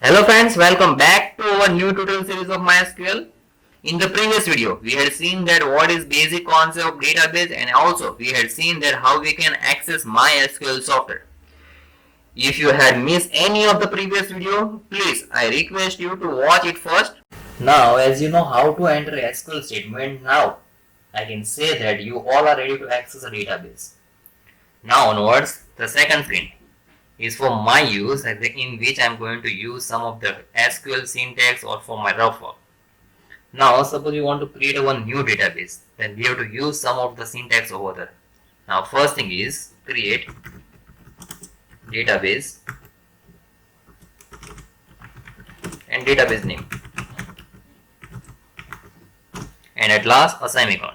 Hello friends, welcome back to our new tutorial series of MySQL. In the previous video, we had seen that what is basic concept of database, and also we had seen that how we can access MySQL software. If you had missed any of the previous video, please I request you to watch it first. Now as you know how to enter SQL statement, now I can say that you all are ready to access a database. Now onwards, the second print is for my use, in which I am going to use some of the SQL syntax or for my rough work. Now suppose you want to create one new database, then we have to use some of the syntax over there. Now first thing is create database and database name, and at last a semicolon.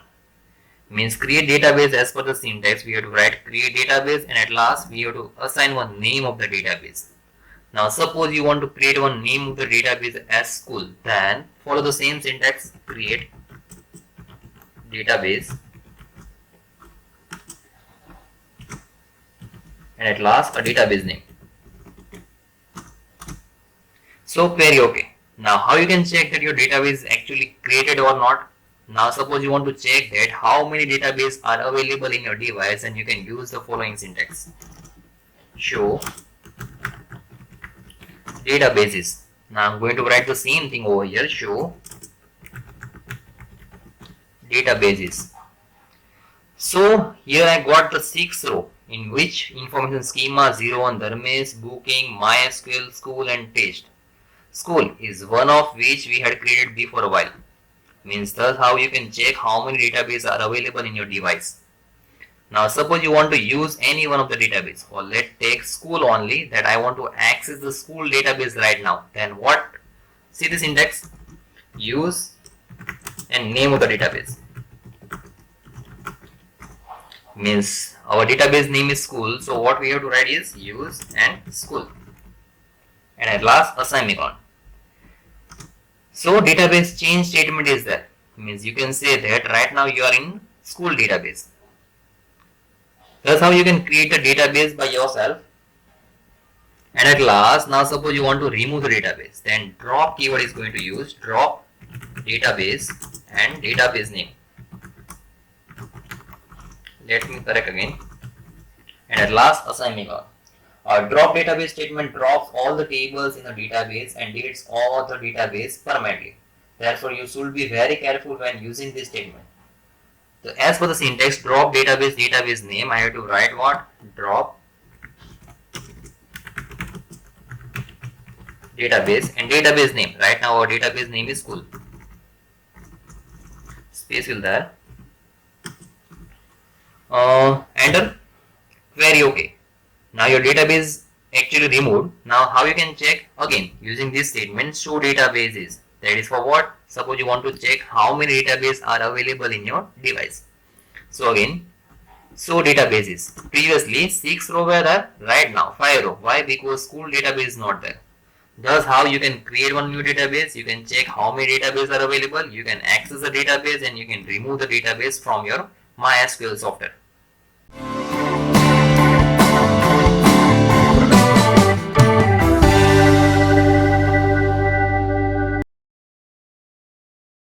Means create database. As per the syntax, we have to write create database, and at last we have to assign one name of the database. Now suppose you want to create one name of the database as school, then follow the same syntax, create database, and at last a database name. So query OK. Now how you can check that your database is actually created or not? Now suppose you want to check that how many databases are available in your device, and you can use the following syntax. Show databases. Now I'm going to write the same thing over here, show databases. So here I got the 6th row, in which information schema 01 Dharmesh, booking, MySQL, school and test. School is one of which we had created before a while. Means that's how you can check how many databases are available in your device. Now suppose you want to use any one of the database, or let's take school only, that I want to access the school database right now. Then what? See the syntax, use and name of the database. Means our database name is school, so what we have to write is use and school, and at last a semicolon. So database change statement is there. Means you can say that right now you are in school database. That's how you can create a database by yourself. And at last, now suppose you want to remove the database, then drop keyword is going to use, drop database and database name. Let me correct again. And at last a semicolon. Our drop database statement drops all the tables in the database and deletes all the database permanently. Therefore, you should be very careful when using this statement. So, as for the syntax, drop database name, I have to write what? Drop database and database name. Right now, our database name is school. Space fill there. Enter. Query OK. Now your database actually removed. Now how you can check? Again using this statement, show databases. That is for what? Suppose you want to check how many databases are available in your device. So again, show databases. Previously 6 row were there, right now 5 row. Why? Because school database is not there. Thus how you can create one new database. You can check how many databases are available. You can access the database and you can remove the database from your MySQL software.